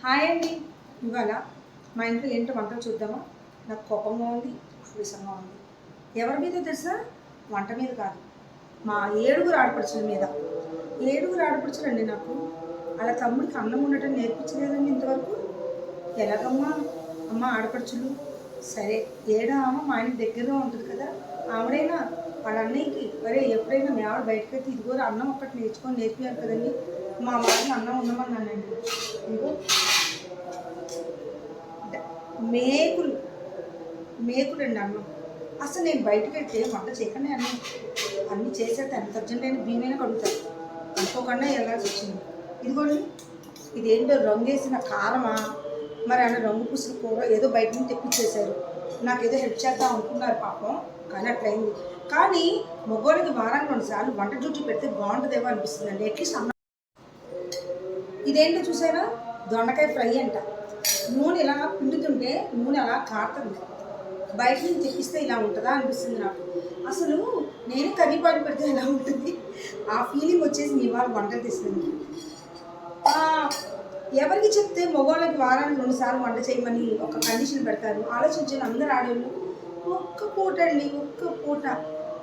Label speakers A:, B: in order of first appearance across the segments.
A: Hi అండి. ఇవాళ మా ఇంట్లో ఏంటో వంటలు చూద్దామా? నాకు కోపంగా ఉంది, ఆవేశంగా ఉంది. ఎవరి మీద తెలుసా? వంట మీద కాదు, మా ఏడుగురు ఆడపడుచుల మీద. ఏడుగురు ఆడపడుచులండి నాకు. అలా తమ్ముడికి అన్నం ఉండటం నేర్పించలేదండి ఇంతవరకు. ఎలాగమ్మా అమ్మ ఆడపడుచులు? సరే, ఏడో ఆమె మా ఆయనకి దగ్గరగా ఉంటుంది కదా, ఆవిడైనా వాళ్ళ అన్నయ్యకి మరే ఎప్పుడైనా మీ ఆవిడ బయటకు అయితే ఇదిగోరు అన్నం ఒక్కటి నేర్పియాలి కదండి. మా వాళ్ళని అన్నం ఉండమన్నానండి. ఇదిగో మేకులు మేకులండి అన్నం. అసలు నేను బయటకు వెళ్తే వంట చేయకుండా అన్నీ చేసేస్తే ఎంత అర్జెంట్ అయినా బియ్యమైనా కడుగుతాను, అనుకోకుండా వెళ్ళాల్సి వచ్చింది. ఇదిగోండి, ఇదేంటో రంగేసిన కారమా, మరి ఆయన రంగు పుసులు కూర ఏదో బయట నుంచి తెప్పించేశారు. నాకు ఏదో హెల్ప్ చేద్దాం అనుకున్నారు పాపం, కానీ అట్లయింది. కానీ మగవాడికి వారానికి 2 సార్లు వంట డ్యూటీ పెడితే బాగుంటుందేమో అనిపిస్తుందండి. అట్లీస్ట్ ఇదేంటో చూసారా, దొండకాయ ఫ్రై అంట. నూనె ఇలా పిండుతుంటే నూనె అలా కారుతుంది. బయట నుంచి తెప్పిస్తే ఇలా ఉంటుందా అనిపిస్తుంది నాకు. అసలు నేను కర్రీపాటు పెడితే ఎలా ఉంటుంది ఆ ఫీలింగ్ వచ్చేసి మీ వాళ్ళు వంటలు తెస్తుంది. ఎవరికి చెప్తే మగవాళ్ళకి వారానికి 2 సార్లు వంట చేయమని ఒక కండిషన్ పెడతారు. ఆలోచించండి అందరు ఆడవాళ్ళు. ఒక్క పూట అండి, ఒక్క పూట.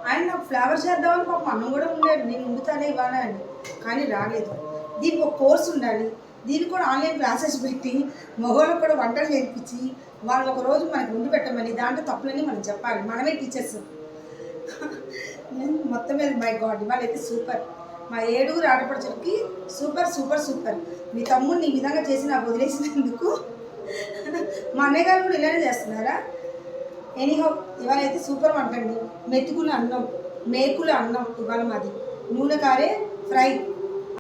A: ఆయన నాకు ఫ్లేవర్ చేద్దామని పాపం అన్నం కూడా ఉండేది, నేను వండుతానే ఇవ్వాలా అని, కానీ రాలేదు. దీనికి ఒక కోర్స్ ఉండాలి. దీనికి కూడా ఆన్లైన్ క్లాసెస్ పెట్టి మగవాళ్ళకు కూడా వంటలు నేర్పించి వాళ్ళు ఒక రోజు మనకి వండి పెట్టమని దాంట్లో తప్పులని మనం చెప్పాలి. మనమే టీచర్స్. మొత్తం మీద మై గాడ్, ఇవాళైతే సూపర్. మా ఏడుగురు ఆడపడుచులకి సూపర్ సూపర్ సూపర్. మీ తమ్ముడిని ఈ విధంగా చేసి నాకు వదిలేసినందుకు. మా అన్నయ్య గారు కూడా ఇలానే చేస్తున్నారా? ఎనీహో, ఇవాళ అయితే సూపర్ వంట అండి. మెతుకుల అన్నం, మేకుల అన్నం ఇవాళ మాది. నూనె కారే ఫ్రై.